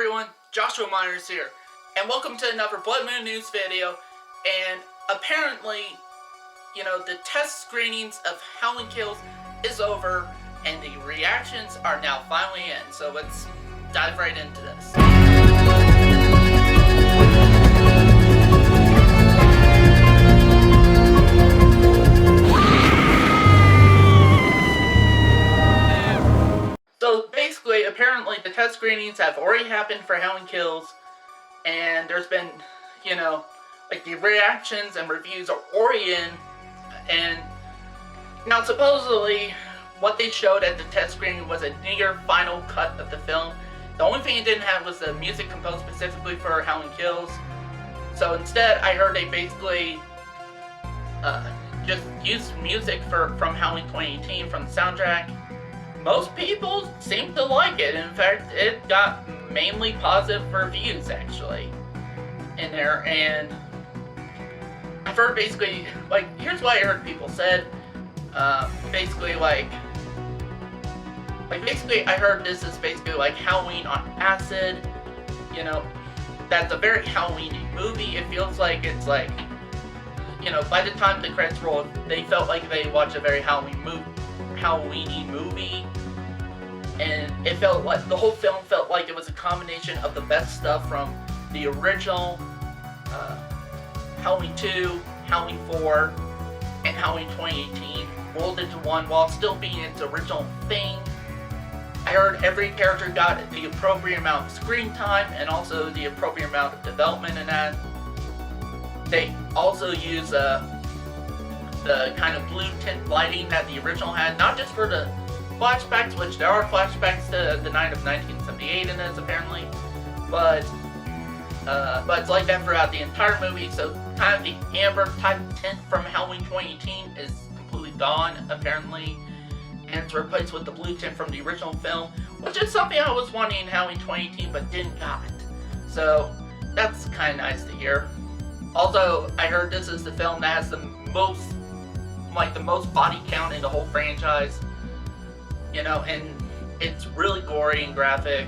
everyone, Joshua Myers here, and welcome to another Bloodmoon news video. And apparently, the test screenings of Halloween Kills is over, and the reactions are now finally in, so let's dive right into this. So basically, apparently the test screenings have already happened for Halloween Kills, and there's been, the reactions and reviews are already in, and now supposedly what they showed at the test screening was a near final cut of the film. The only thing it didn't have was the music composed specifically for Halloween Kills. So instead, I heard they basically just used music from Halloween 2018 from the soundtrack. Most people seem to like it. In fact, it got mainly positive reviews, actually, in there. And I've heard basically, here's what I heard people said. Basically, I heard this is basically like Halloween on acid. That's a very Halloween-y movie. It feels like it's by the time the credits rolled, they felt like they watched a very Halloween-y movie. And it felt like the whole film felt like it was a combination of the best stuff from the original Halloween 2, Halloween 4, and Halloween 2018 rolled into one while still being its original thing. I heard every character got the appropriate amount of screen time and also the appropriate amount of development in that. They also use the kind of blue tint lighting that the original had, not just for the flashbacks, which there are flashbacks to the night of 1978 in this apparently, but it's like that throughout the entire movie. So kind of the amber type tint from Halloween 2018 is completely gone apparently, and it's replaced with the blue tint from the original film, which is something I was wanting in Halloween 2018 but didn't got. So that's kind of nice to hear. Also, I heard this is the film that has the most body count in the whole franchise. And it's really gory and graphic.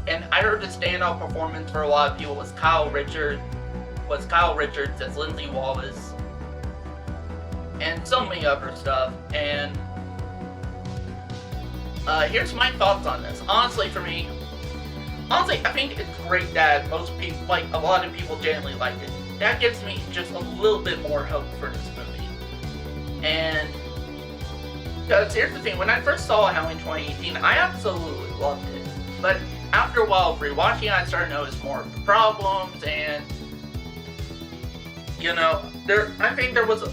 And I heard the standout performance for a lot of people was Kyle Richards as Lindsay Wallace, and so many other stuff. And here's my thoughts on this. Honestly, I think it's great that most people, a lot of people genuinely liked it. That gives me just a little bit more hope for this movie. And because here's the thing, when I first saw Halloween 2018, I absolutely loved it. But after a while of rewatching it, I started to notice more of the problems, and I think there was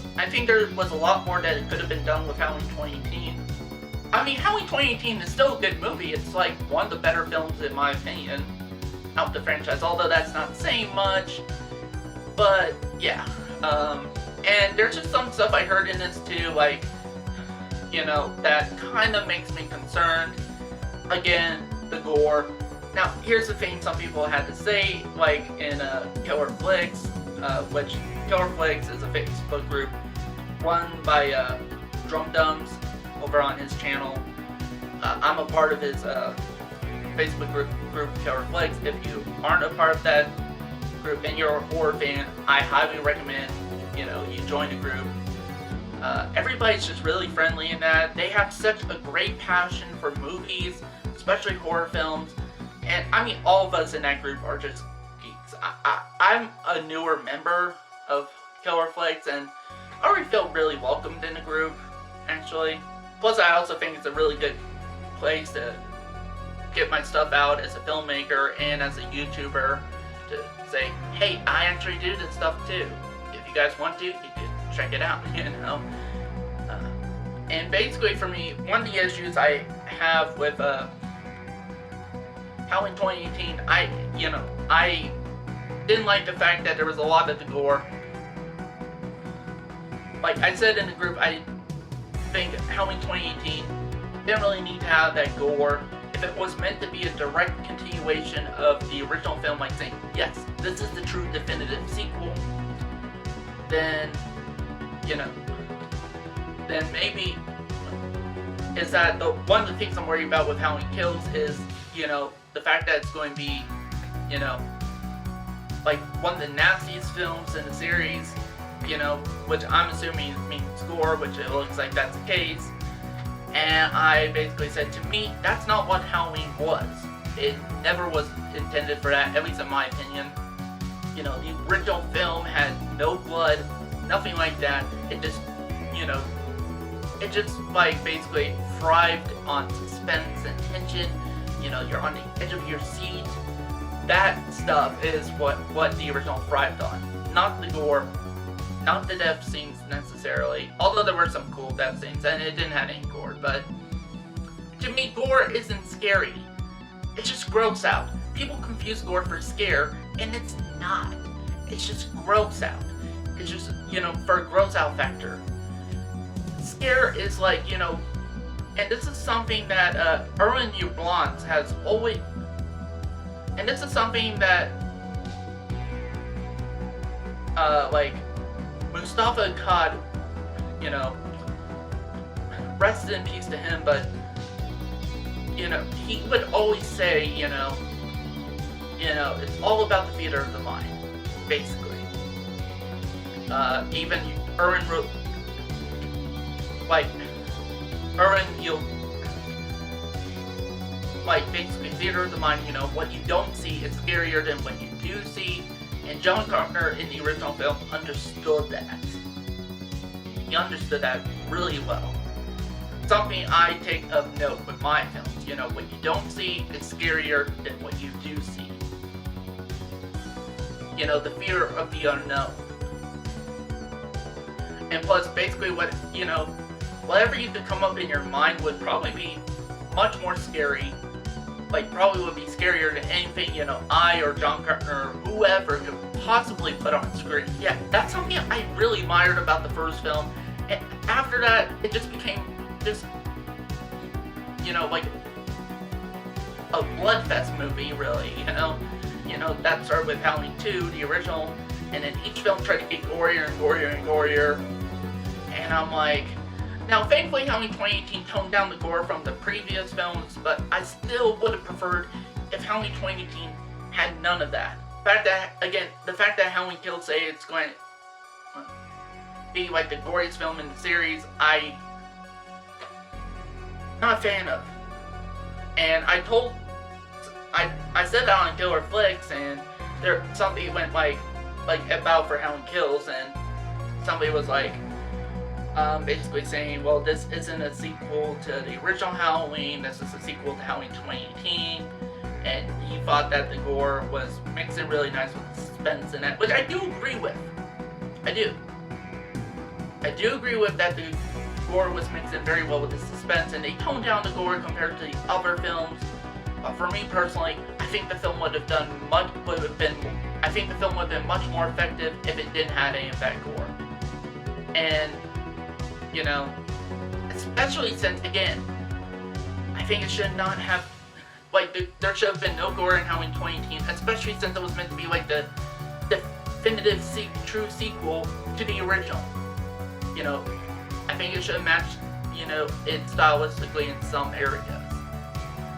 a lot more that could have been done with Halloween 2018. I mean, Halloween 2018 is still a good movie. It's one of the better films in my opinion out the franchise, although that's not saying much. But yeah, and there's just some stuff I heard in this too, that kind of makes me concerned. Again, the gore. Now, here's the thing some people had to say, in Killer Flakes, which Killer Flakes is a Facebook group run by Drum Dums over on his channel. I'm a part of his Facebook group Killer Flakes. If you aren't a part of that group and you're a horror fan, I highly recommend you join the group. Everybody's just really friendly in that. They have such a great passion for movies, especially horror films. And I mean, all of us in that group are just geeks. I'm a newer member of Killer Flakes, and I already feel really welcomed in the group, actually. Plus, I also think it's a really good place to get my stuff out as a filmmaker and as a YouTuber, to say, hey, I actually do this stuff too. If you guys want to, you can check it out, and basically for me, one of the issues I have with Halloween 2018, I didn't like the fact that there was a lot of the gore. Like I said in the group, I think Halloween 2018 didn't really need to have that gore. If it was meant to be a direct continuation of the original film, saying, yes, this is the true definitive sequel, then maybe is that one of the things I'm worried about with Halloween Kills is, the the fact that it's going to be, you know, like one of the nastiest films in the series, you know, which I'm assuming means gore, which it looks like that's the case. And I basically said, to me, that's not what Halloween was. It never was intended for that, at least in my opinion. You know, the original film had no blood, nothing like that. It just, you know, it just like basically thrived on suspense and tension. You know, you're on the edge of your seat. That stuff is what the original thrived on. Not the gore, not the death scenes necessarily. Although there were some cool death scenes and it didn't have any gore. But to me, gore isn't scary. It's just gross out. People confuse gore for scare, and it's not. It's just gross out. It's just, you know, for a gross out factor. Scare is like, you know, and this is something that Erwin Yablans has always, and this is something that like Mustafa Akkad, you know, rest in peace to him, but you know, he would always say, you know, it's all about the theater of the mind, basically. Even Erwin wrote, like, basically theater of the mind, you know, what you don't see is scarier than what you do see, and John Carpenter in the original film understood that. He understood that really well. Something I take of note with my films, you know, what you don't see is scarier than what you do see. You know, the fear of the unknown. And plus, basically what, you know, whatever you could come up in your mind would probably be much more scary. Like, probably would be scarier than anything, you know, I or John Carpenter or whoever could possibly put on screen. Yeah, that's something I really admired about the first film. And after that, it just became just, you know, like a bloodfest movie, really, you know? You know, that started with Halloween 2, the original, and then each film tried to get gorier and gorier and gorier. And I'm like, now thankfully Halloween 2018 toned down the gore from the previous films, but I still would have preferred if Halloween 2018 had none of that. The fact that Halloween Kills say it's going to be like the goriest film in the series, I'm not a fan of. And I said that on Killer Flakes, and somebody went like about for Halloween Kills, and somebody was like, basically saying, well, this isn't a sequel to the original Halloween, this is a sequel to Halloween 2018, and he thought that the gore was mixing really nice with the suspense in it, which I do agree with. I do agree with that the gore was mixing very well with the suspense, and they toned down the gore compared to the other films. But for me personally, I think the film would have been much more effective if it didn't have any of that gore. And, you know, especially since, again, I think it should not have, like, there should have been no gore in Halloween 2018, especially since it was meant to be like the definitive true sequel to the original. You know, I think it should have matched, you know, it stylistically in some areas.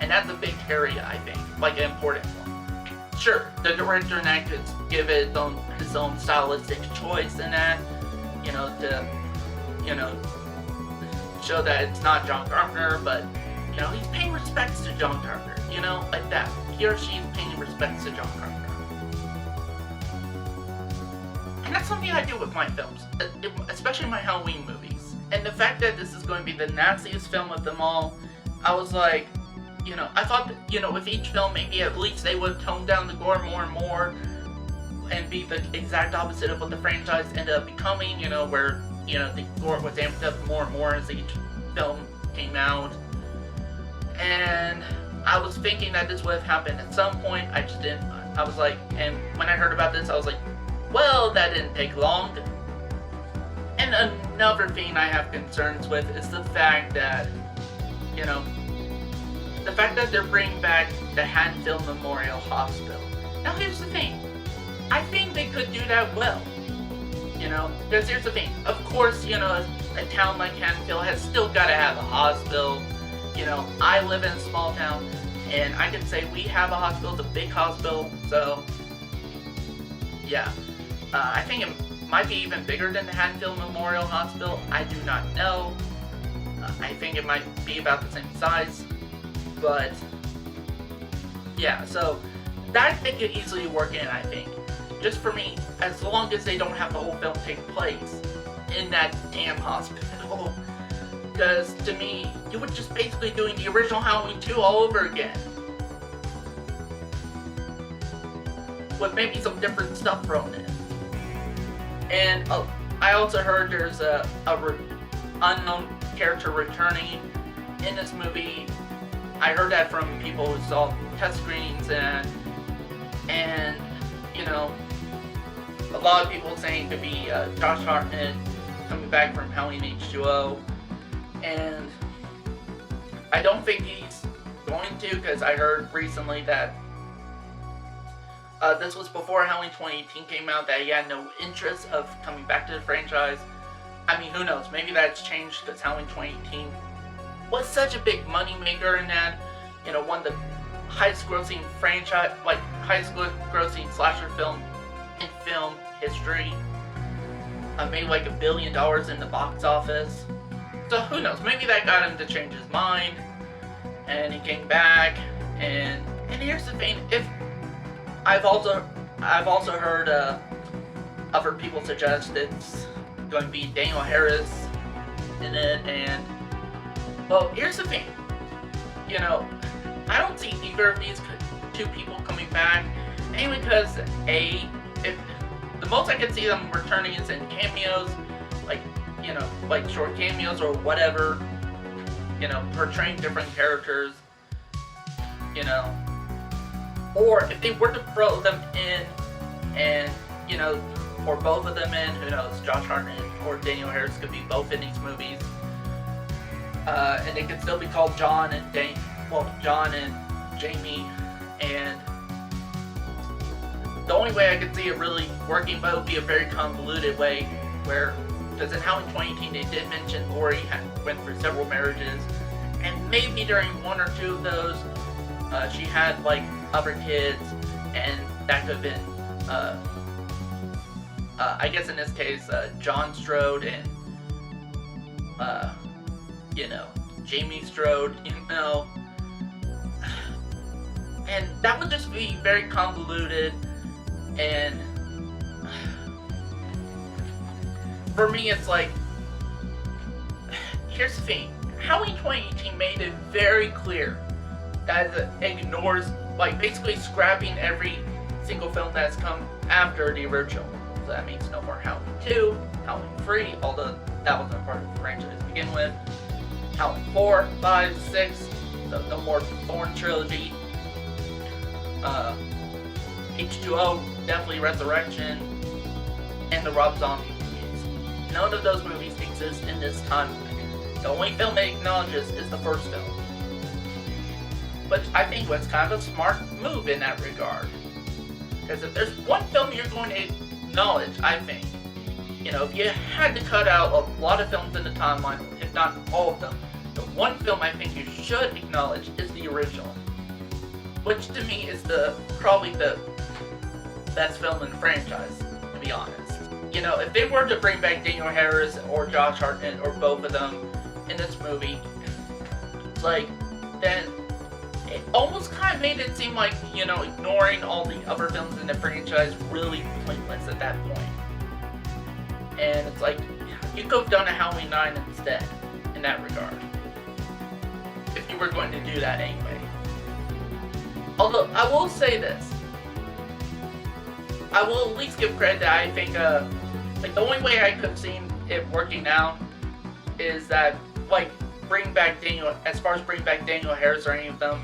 And that's a big area, I think, like an important one. Sure, the director and I could give it his own stylistic choice in that, you know, to, you know, show that it's not John Carpenter, but, you know, he's paying respects to John Carpenter, you know, like that. He or she is paying respects to John Carpenter. And that's something I do with my films, especially my Halloween movies. And the fact that this is going to be the nastiest film of them all, I was like, you know, I thought that, you know, with each film, maybe at least they would tone down the gore more and more and be the exact opposite of what the franchise ended up becoming, you know, where, you know, the gore was amped up more and more as each film came out. And I was thinking that this would have happened at some point. I just didn't. I was like, and when I heard about this, I was like, well, that didn't take long. And another thing I have concerns with is the fact that, you know, the fact that they're bringing back the Haddonfield Memorial Hospital. Now here's the thing. I think they could do that well. You know, because here's the thing. Of course, you know, a town like Haddonfield has still got to have a hospital. You know, I live in a small town. And I can say we have a hospital, it's a big hospital, so yeah. I think it might be even bigger than the Haddonfield Memorial Hospital. I do not know. I think it might be about the same size, but yeah, so that they could easily work in, I think. Just for me, as long as they don't have the whole film take place in that damn hospital. Because to me, you were just basically doing the original Halloween 2 all over again. With maybe some different stuff thrown in. And I also heard there's a unknown character returning in this movie. I heard that from people who saw test screenings and you know, a lot of people saying it could be Josh Hartnett coming back from Halloween H2O. And I don't think he's going to, because I heard recently that this was before Halloween 2018 came out, that he had no interest of coming back to the franchise. I mean, who knows? Maybe that's changed because Halloween 2018 was such a big money maker, and that, you know, one of the highest grossing franchise, like highest grossing slasher film in film history. Made like $1 billion in the box office. So who knows? Maybe that got him to change his mind, and he came back. And here's the thing: if I've also heard other people suggest it's going to be Daniel Harris in it, and well, here's the thing: you know, I don't see either of these two people coming back, mainly because the most I can see them returning is in cameos, like, you know, like short cameos or whatever, you know, portraying different characters, you know. Or if they were to throw them in, and, you know, or both of them in, who knows, Josh Hartnett or Daniel Harris could be both in these movies. And they could still be called John and Jamie, and the only way I could see it really working would be a very convoluted way, where, because in Halloween 2018 they did mention Laurie went through several marriages, and maybe during one or two of those, she had like other kids, and that could have been, I guess in this case, John Strode and, you know, Jamie Strode, you know, and that would just be very convoluted. And for me, it's like, here's the thing: Halloween 2018 made it very clear that it ignores, like, basically scrapping every single film that's come after the original. So that means no more Halloween 2, Halloween 3, although that wasn't part of the franchise to begin with, Halloween 4, 5, 6, so no more Thorn trilogy, H2O, definitely Resurrection, and the Rob Zombie movies. None of those movies exist in this timeline. The only film it acknowledges is the first film. But I think was kind of a smart move in that regard. Because if there's one film you're going to acknowledge, I think, you know, if you had to cut out a lot of films in the timeline, if not all of them, the one film I think you should acknowledge is the original. Which to me is probably the best film in the franchise, to be honest. You know, if they were to bring back Daniel Harris or Josh Hartnett or both of them in this movie, like, then it almost kind of made it seem like, you know, ignoring all the other films in the franchise really pointless at that point. And it's like, you could have done a Halloween 9 instead, in that regard. If you were going to do that anyway. Although, I will say this. I will at least give credit that I think, like, the only way I could have seen it working out is that, like, as far as bring back Daniel Harris or any of them,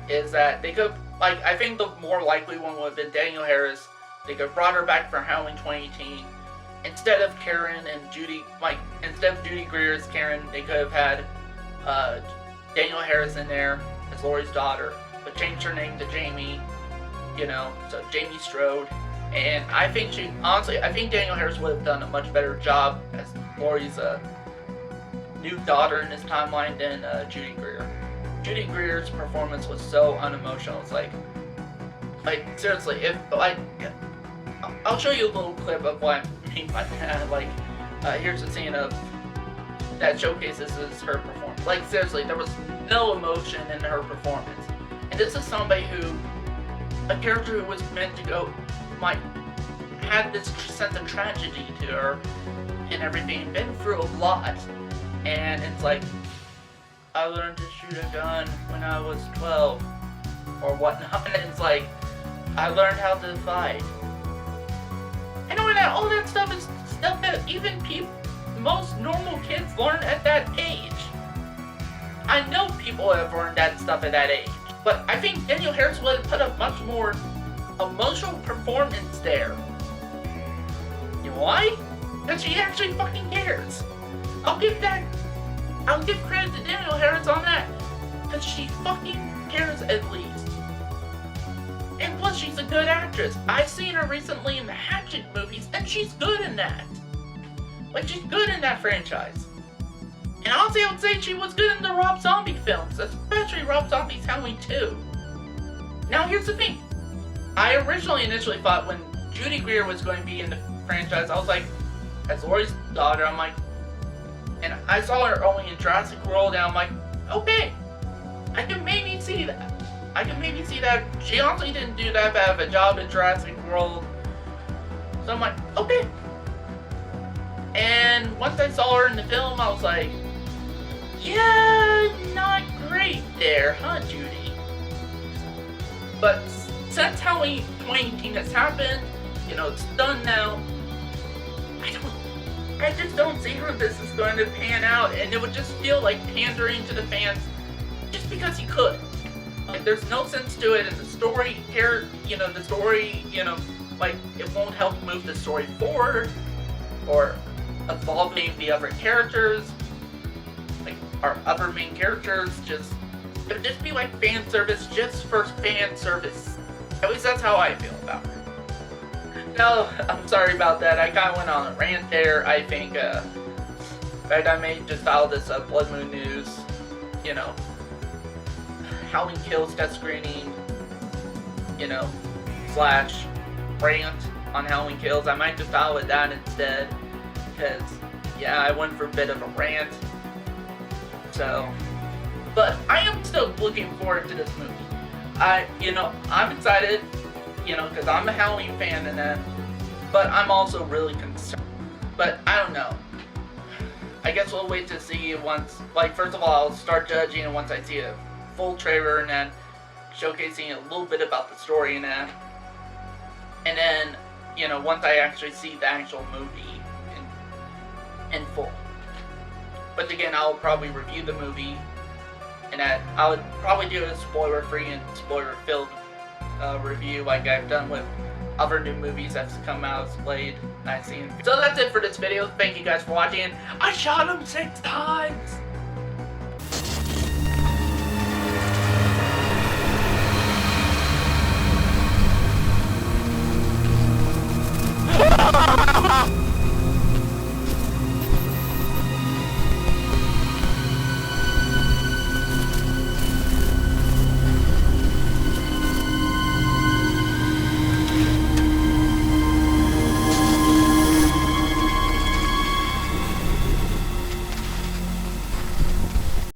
is that they could, like, I think the more likely one would have been Daniel Harris. They could have brought her back for Halloween 2018. Instead of Karen and Judy, like, instead of Judy Greer as Karen, they could have had, Daniel Harris in there as Laurie's daughter, but changed her name to Jamie, you know, so Jamie Strode. And I think I think Daniel Harris would have done a much better job as Laurie's new daughter in this timeline than Judy Greer. Judy Greer's performance was so unemotional. It's like seriously, if like, I'll show you a little clip of what I mean by that. Like, here's a scene of that showcases her performance. Like, seriously, there was no emotion in her performance. And this is somebody a character who was meant to go, like, had this sense of tragedy to her and everything, been through a lot. And it's like, I learned to shoot a gun when I was 12 or whatnot. And it's like, I learned how to fight. And all that stuff is stuff that even most normal kids learn at that age. I know people have learned that stuff at that age. But I think Danielle Harris would have put a much more emotional performance there. You know why? Because she actually fucking cares. I'll give credit to Danielle Harris on that. Because she fucking cares at least. And plus, she's a good actress. I've seen her recently in the Hatchet movies, and she's good in that. Like, she's good in that franchise. And honestly, I would say she was good in the Rob Zombie films, especially Rob Zombie's Halloween 2. Now, here's the thing. I initially thought when Judy Greer was going to be in the franchise, I was like, as Laurie's daughter, I'm like, and I saw her only in Jurassic World, and I'm like, okay, I can maybe see that. She honestly didn't do that bad of a job in Jurassic World. So I'm like, okay. And once I saw her in the film, I was like, yeah, not great there, huh, Judy? But since Halloween 2018 has happened, it's done now, I just don't see how this is going to pan out, and it would just feel like pandering to the fans just because you could. Like, there's no sense to it, and the story here, like, it won't help move the story forward, or evolving the other characters, like, our other main characters, it would just be like fan service just for fan service. At least that's how I feel about it. No, I'm sorry about that, I kinda went on a rant there. I think, in fact, I may just file this Bloodmoon news, Halloween Kills test screening, / rant on Halloween Kills. I might just file with that instead, because, yeah, I went for a bit of a rant. So, but I am still looking forward to this movie. I'm excited, because I'm a Halloween fan and that, but I'm also really concerned. But I don't know. I guess we'll wait to see once, first of all, I'll start judging it once I see a full trailer and then showcasing a little bit about the story and that. And then, once I actually see the actual movie in full. But again, I'll probably review the movie, and I would probably do a spoiler-free and spoiler-filled review like I've done with other new movies that's come out, I've seen. So that's it for this video. Thank you guys for watching. I shot him 6 times!